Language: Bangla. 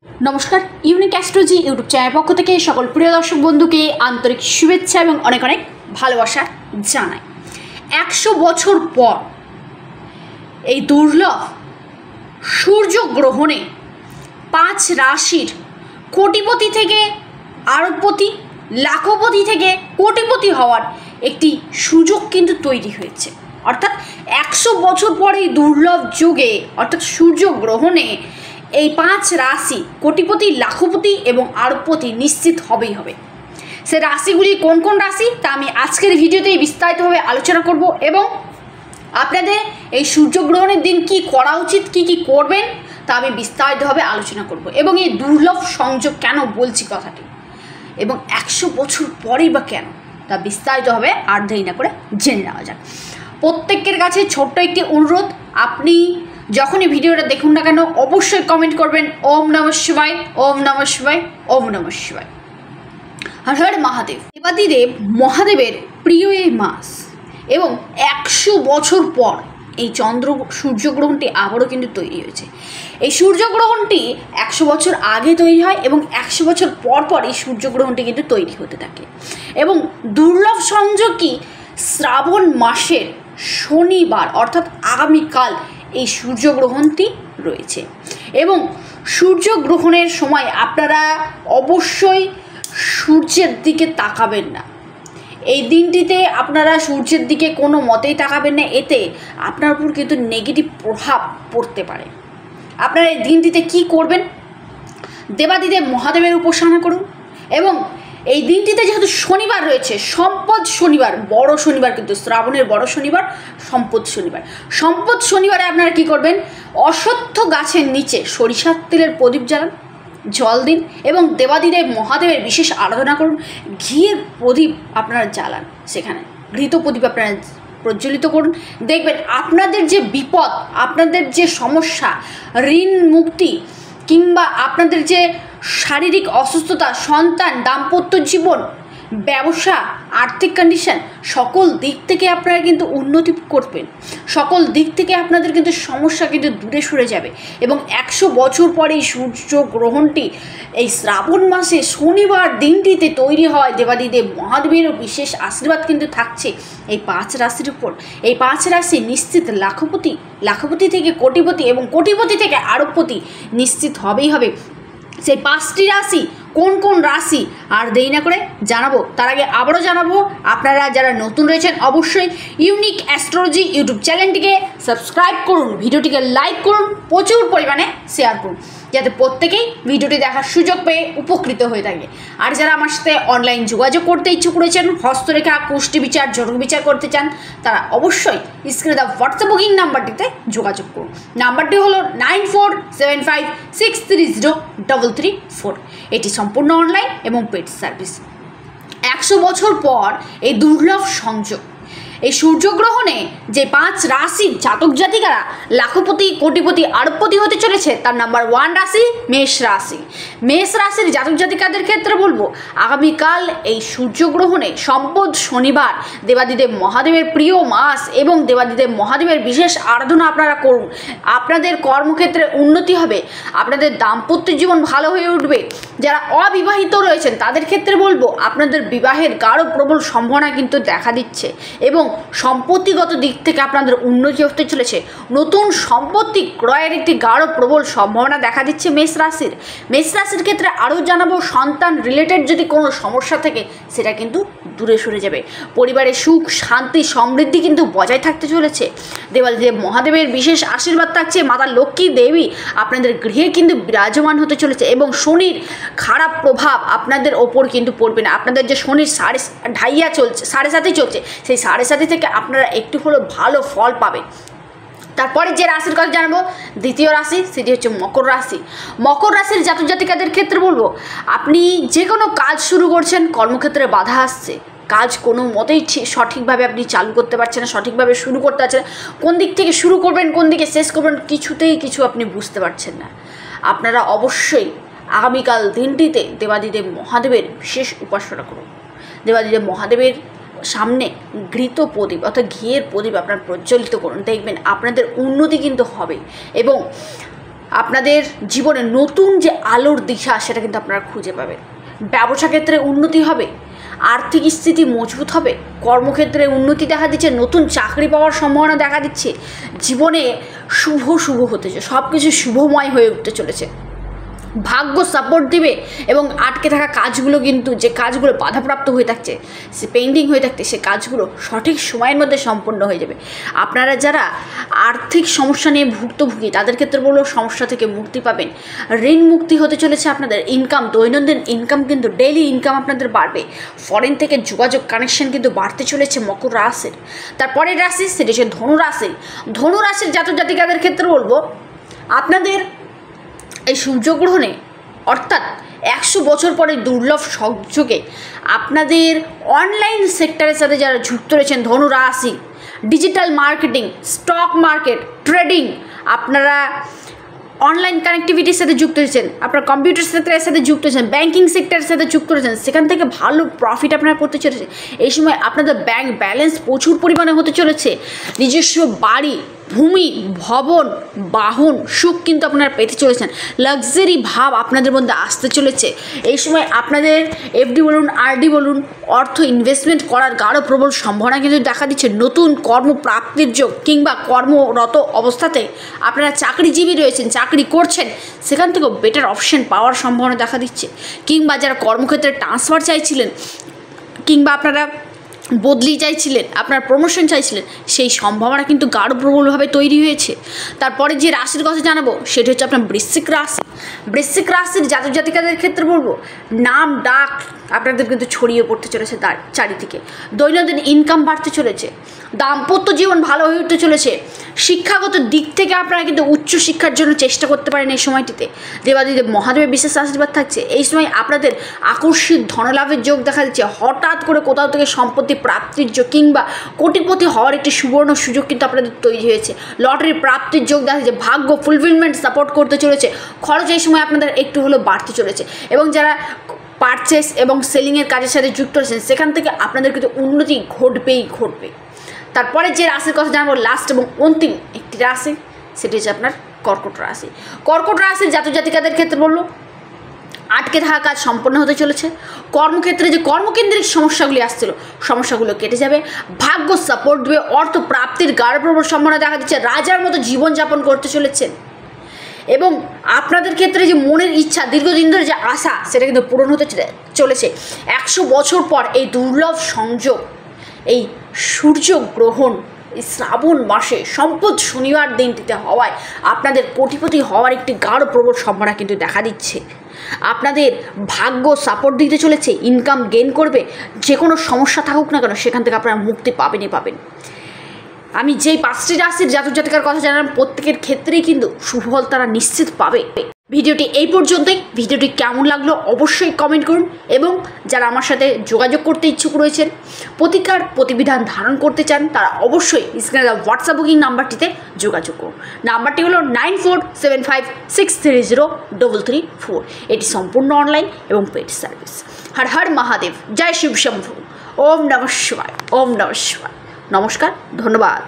नमस्कार ইউনিক অ্যাস্ট্রোলজি ইউটিউব চ্যানেল পক্ষ থেকে সকল প্রিয় দর্শক বন্ধুকে আন্তরিক শুভেচ্ছা এবং অনেক অনেক ভালোবাসা জানাই। 100 বছর পর এই দুর্লভ সূর্যগ্রহণে 5 রাশির কোটিপতি থেকে আরবপতি, লাখপতি থেকে কোটিপতি হওয়ার একটি সুযোগ কিন্তু তৈরি হয়েছে। অর্থাৎ 100 বছর পর এই দুর্লভ যুগে অর্থাৎ সূর্যগ্রহণে এই 5 রাশি কোটিপতি, লাখপতি এবং আরবপতি নিশ্চিত হবেই হবে। সে রাশিগুলি কোন কোন রাশি তা আমি আজকের ভিডিওতেই বিস্তারিতভাবে আলোচনা করব এবং আপনাদের এই সূর্যগ্রহণের দিন কি করা উচিত, কি কি করবেন তা আমি বিস্তারিতভাবে আলোচনা করব এবং এই দুর্লভ সংযোগ কেন বলছি কথাটি এবং 100 বছর পরেই বা কেন তা বিস্তারিতভাবে আর দেরি না করে জেনে নেওয়া যাক। প্রত্যেকের কাছে ছোট্ট একটি অনুরোধ, আপনি যখনই ভিডিওটা দেখুন না কেন অবশ্যই কমেন্ট করবেন ওম নমঃ শিবায়, ওম নমঃ শিবায়, ওম নমঃ শিবায়। হর হর মহাদেব। দেবাদিদেব মহাদেবের প্রিয় এই মাস এবং 100 বছর পর এই সূর্যগ্রহণটি আবারও কিন্তু তৈরি হয়েছে। এই সূর্যগ্রহণটি 100 বছর আগে তৈরি হয় এবং 100 বছর পর পর এই সূর্যগ্রহণটি কিন্তু তৈরি হতে থাকে এবং দুর্লভ সংযোগ কি শ্রাবণ মাসের শনিবার অর্থাৎ আগামীকাল এই সূর্যগ্রহণটি রয়েছে এবং সূর্যগ্রহণের সময় আপনারা অবশ্যই সূর্যের দিকে তাকাবেন না। এই দিনটিতে আপনারা সূর্যের দিকে কোনো মতেই তাকাবেন না, এতে আপনার উপর কিন্তু নেগেটিভ প্রভাব পড়তে পারে। আপনারা এই দিনটিতে কি করবেন? দেবাদিদেব মহাদেবের উপাসনা করুন এবং এই দিনটিতে যেহেতু শনিবার রয়েছে, সম্পদ শনিবার, বড় শনিবার কিন্তু শ্রাবণের বড় শনিবার সম্পদ শনিবার। সম্পদ শনিবারে আপনারা কি করবেন? অশ্বত্থ গাছের নিচে সরিষার তেলের প্রদীপ জ্বালান, জল দিন এবং দেবাদিদেব মহাদেবের বিশেষ আরাধনা করুন। ঘিয়ের প্রদীপ আপনারা জ্বালান, সেখানে ঘৃত প্রদীপ আপনারা প্রজ্বলিত করুন। দেখবেন আপনাদের যে বিপদ, আপনাদের যে সমস্যা, ঋণ মুক্তি কিংবা আপনাদের যে শারীরিক অসুস্থতা, সন্তান, দাম্পত্য জীবন, ব্যবসা, আর্থিক কন্ডিশন, সকল দিক থেকে আপনারা কিন্তু উন্নতি করবেন। সকল দিক থেকে আপনাদের কিন্তু সমস্যা কিন্তু দূরে সরে যাবে এবং 100 বছর পরে এই সূর্যগ্রহণটি এই শ্রাবণ মাসে শনিবার দিনটিতে তৈরি হয়। দেবাদিদেব মহাদেবেরও বিশেষ আশীর্বাদ কিন্তু থাকছে এই 5 রাশির উপর। এই 5 রাশি নিশ্চিত লাখপতি, লাখপতি থেকে কোটিপতি এবং কোটিপতি থেকে আরবপতি নিশ্চিত হবেই হবে। সেই 5টি রাশি কোন কোন রাশি আর দেরি না করে জানাবো। তার আগে আবারও জানাবো, আপনারা যারা নতুন রয়েছেন অবশ্যই ইউনিক অ্যাস্ট্রোলজি ইউটিউব চ্যানেলটিকে সাবস্ক্রাইব করুন, ভিডিওটিকে লাইক করুন, প্রচুর পরিমাণে শেয়ার করুন যাতে প্রত্যেকেই ভিডিওটি দেখার সুযোগ পেয়ে উপকৃত হয়ে থাকে। আর যারা আমার সাথে অনলাইন যোগাযোগ করতে ইচ্ছুক রয়েছেন, হস্তরেখা, কুষ্টি বিচার, জটক বিচার করতে চান, তারা অবশ্যই স্ক্রিনে দেওয়া হোয়াটসঅ্যাপ বুকিং নাম্বারটিতে যোগাযোগ করুন। নাম্বারটি হলো 9475630334। এটি সম্পূর্ণ অনলাইন এবং পেড সার্ভিস। 100 বছর পর এই দুর্লভ সংযোগ, এই সূর্যগ্রহণে যে 5 রাশির জাতক জাতিকারা লাখপতি, কোটিপতি, আরবপতি হতে চলেছে তার নাম্বার 1 রাশি মেষ রাশি। মেষ রাশির জাতক জাতিকাদের ক্ষেত্রে বলবো, আগামীকাল এই সূর্যগ্রহণে সম্পদ শনিবার, দেবাদিদেব মহাদেবের প্রিয় মাস এবং দেবাদিদেব মহাদেবের বিশেষ আরাধনা আপনারা করুন। আপনাদের কর্মক্ষেত্রে উন্নতি হবে, আপনাদের দাম্পত্য জীবন ভালো হয়ে উঠবে। যারা অবিবাহিত রয়েছেন তাদের ক্ষেত্রে বলবো, আপনাদের বিবাহের গাঢ় প্রবল সম্ভাবনা কিন্তু দেখা দিচ্ছে এবং সম্পত্তিগত দিক থেকে আপনাদের উন্নতি হতে চলেছে। নতুন সম্পত্তি ক্রয়ের একটি গাঢ় প্রবল সম্ভাবনা দেখা দিচ্ছে মেষ রাশির। মেষ রাশির ক্ষেত্রে আরও জানাবো, সন্তান রিলেটেড যদি কোনো সমস্যা থাকে সেটা কিন্তু দূরে সরে যাবে। পরিবারে সুখ, শান্তি, সমৃদ্ধি কিন্তু বজায় থাকতে চলেছে। দেবাদিদেব মহাদেবের বিশেষ আশীর্বাদ থাকছে। মাতা লক্ষ্মী দেবী আপনাদের গৃহে কিন্তু বিরাজমান হতে চলেছে এবং শনির খারাপ প্রভাব আপনাদের ওপর কিন্তু পড়বে না। আপনাদের যে শনির 6.5 চলছে, 7.5 চলছে, সেই 7.5 থেকে আপনারা একটু হলেও ভালো ফল পাবেন। তারপরে যে রাশির কথা জানাবো, দ্বিতীয় রাশি, সেটি হচ্ছে মকর রাশি। মকর রাশির জাতক জাতিকাদের ক্ষেত্রে বলবো, আপনি যে কোনো কাজ শুরু করছেন, কর্মক্ষেত্রে বাধা আসছে, কাজ কোনো মতেই সঠিকভাবে আপনি চালু করতে পারছেন না, সঠিকভাবে শুরু করতে পারছেন না, কোন দিক থেকে শুরু করবেন, কোন দিকে শেষ করবেন, কিছুতেই কিছু আপনি বুঝতে পারছেন না। আপনারা অবশ্যই আগামীকাল দিনটিতে দেবাদিদেব মহাদেবের বিশেষ উপাসনা করুন। দেবাদিদেব মহাদেবের সামনে ঘৃত প্রদীপ অর্থাৎ ঘিয়ের প্রদীপ আপনারা প্রজ্বলিত করুন। দেখবেন আপনাদের উন্নতি কিন্তু হবে এবং আপনাদের জীবনে নতুন যে আলোর দিশা সেটা কিন্তু আপনারা খুঁজে পাবেন। ব্যবসা ক্ষেত্রে উন্নতি হবে, আর্থিক স্থিতি মজবুত হবে, কর্মক্ষেত্রে উন্নতি দেখা দিচ্ছে, নতুন চাকরি পাওয়ার সম্ভাবনা দেখা দিচ্ছে। জীবনে শুভ হতেছে, সব কিছু শুভময় হয়ে উঠতে চলেছে। ভাগ্য সাপোর্ট দিবে এবং আটকে থাকা কাজগুলো কিন্তু যে কাজগুলো বাধাপ্রাপ্ত হয়ে থাকছে, সে পেন্ডিং হয়ে থাকছে, সে কাজগুলো সঠিক সময়ের মধ্যে সম্পন্ন হয়ে যাবে। আপনারা যারা আর্থিক সমস্যা নিয়ে ভুক্তভোগী তাদের ক্ষেত্রে বললেও সমস্যা থেকে মুক্তি পাবেন। ঋণ মুক্তি হতে চলেছে আপনাদের। ইনকাম, দৈনন্দিন ইনকাম কিন্তু ডেইলি ইনকাম আপনাদের বাড়বে। ফরেন থেকে যোগাযোগ কানেকশন কিন্তু বাড়তে চলেছে মকর রাশির। তারপরের রাশি সেটি হচ্ছে ধনু রাশি। ধনু রাশির জাতক জাতিকাদের ক্ষেত্রে বলবো আপনাদের এই সূর্যগ্রহণে অর্থাৎ 100 বছর পরে দুর্লভ সংযোগে আপনাদের অনলাইন সেক্টরের সাথে যারা যুক্ত রয়েছেন ধনু রাশি, digital marketing, stock market, trading, আপনারা অনলাইন কানেক্টিভিটির সাথে যুক্ত হয়েছেন, আপনার কম্পিউটার সেক্টরের সাথে যুক্ত হয়েছেন, ব্যাঙ্কিং সেক্টরের সাথে যুক্ত রয়েছেন, সেখান থেকে ভালো প্রফিট আপনারা করতে চলেছেন। এই সময় আপনাদের ব্যাংক ব্যালেন্স প্রচুর পরিমাণে হতে চলেছে। নিজস্ব বাড়ি, ভূমি, ভবন, বাহন, সুখ কিন্তু আপনারা পেতে চলেছেন। লাক্সারি ভাব আপনাদের মধ্যে আসতে চলেছে। এই সময় আপনাদের এফডি বলুন, আরডি বলুন, অর্থ ইনভেস্টমেন্ট করার গাঢ় প্রবল সম্ভাবনা কিন্তু দেখা দিচ্ছে। নতুন কর্মপ্রাপ্তির যোগ কিংবা কর্মরত অবস্থাতে আপনারা চাকরিজীবী রয়েছেন, চাকরি করছেন, সেখান থেকেও বেটার অপশন পাওয়ার সম্ভাবনা দেখা দিচ্ছে। কিংবা যারা কর্মক্ষেত্রে ট্রান্সফার চাইছিলেন কিংবা আপনারা বদলি চাইছিলেন, আপনার প্রমোশন চাইছিলেন, সেই সম্ভাবনা কিন্তু গাঢ় প্রবলভাবে তৈরি হয়েছে। তারপরে যে রাশির কথা জানাবো সেটি হচ্ছে আপনার বৃশ্চিক রাশি। বৃশ্চিক রাশির জাতক জাতিকাদের ক্ষেত্রে বলবো নাম ডাক আপনাদের কিন্তু ছড়িয়ে পড়তে চলেছে তার চারিদিকে। দৈনন্দিন ইনকাম বাড়তে চলেছে, দাম্পত্য জীবন ভালো হয়ে উঠতে চলেছে। শিক্ষাগত দিক থেকে আপনারা কিন্তু উচ্চ শিক্ষার জন্য চেষ্টা করতে পারেন এই সময়টিতে। দেবাদিদেব মহাদেবের বিশেষ আশীর্বাদ থাকছে। এই সময় আপনাদের আকস্মিক ধনলাভের যোগ দেখা যাচ্ছে। হঠাৎ করে কোথাও থেকে সম্পত্তি প্রাপ্তির যোগ কিংবা কোটিপতি হওয়ার একটি সুবর্ণ সুযোগ কিন্তু আপনাদের তৈরি হয়েছে। লটারি প্রাপ্তির যোগ দেখা যাচ্ছে। ভাগ্য ফুলফিলমেন্ট সাপোর্ট করতে চলেছে। খরচ এই সময় আপনাদের একটু হলেও বাড়তে চলেছে এবং যারা পারচেস এবং সেলিংয়ের কাজের সাথে যুক্ত রয়েছেন সেখান থেকে আপনাদের কিন্তু উন্নতি ঘটবে। তারপরে যে রাশির কথা জানাবো লাস্ট এবং অন্তিম একটি রাশি সেটি হচ্ছে আপনার কর্কট রাশি। কর্কট রাশির জাতক জাতিকাদের ক্ষেত্রে বললো আটকে থাকা কাজ সম্পন্ন হতে চলেছে। কর্মক্ষেত্রে যে কর্মকেন্দ্রিক সমস্যাগুলি আসছিল সমস্যাগুলো কেটে যাবে। ভাগ্য সাপোর্ট দেবে। অর্থ প্রাপ্তির গাঢ় প্রবল সম্ভাবনা দেখা দিচ্ছে। রাজার মতো জীবনযাপন করতে চলেছেন এবং আপনাদের ক্ষেত্রে যে মনের ইচ্ছা, দীর্ঘদিন ধরে যে আশা, সেটা কিন্তু পূরণ হতে চলেছে। 100 বছর পর এই দুর্লভ সংযোগ, এই সূর্যগ্রহণ এই শ্রাবণ মাসে সম্পদ শনিবার দিনটিতে হওয়ায় আপনাদের কোটিপতি হওয়ার একটি গাঢ় প্রবল সম্ভাবনা কিন্তু দেখা দিচ্ছে। আপনাদের ভাগ্য সাপোর্ট দিতে চলেছে। ইনকাম গেইন করবে। যে কোনো সমস্যা থাকুক না কেন সেখান থেকে আপনারা মুক্তি পাবেন। আমি যেই 5টি রাশির জাতক জাতিকার কথা জানালাম প্রত্যেকের ক্ষেত্রেই কিন্তু সুফল তারা নিশ্চিত পাবে। ভিডিওটি এই পর্যন্তই। ভিডিওটি কেমন লাগলো অবশ্যই কমেন্ট করুন এবং যারা আমার সাথে যোগাযোগ করতে ইচ্ছুক রয়েছেন, প্রতিকার প্রতিবিধান ধারণ করতে চান, তারা অবশ্যই স্ক্রিনে হোয়াটসঅ্যাপ বুকিং নাম্বারটিতে যোগাযোগ করুন। নাম্বারটি হলো 9475630334। এটি সম্পূর্ণ অনলাইন এবং পেড সার্ভিস। হর হর মহাদেব, জয় শিব শম্ভু। ওম নমঃ শিবায়, ওম নমঃ শিবায়। নমস্কার, ধন্যবাদ।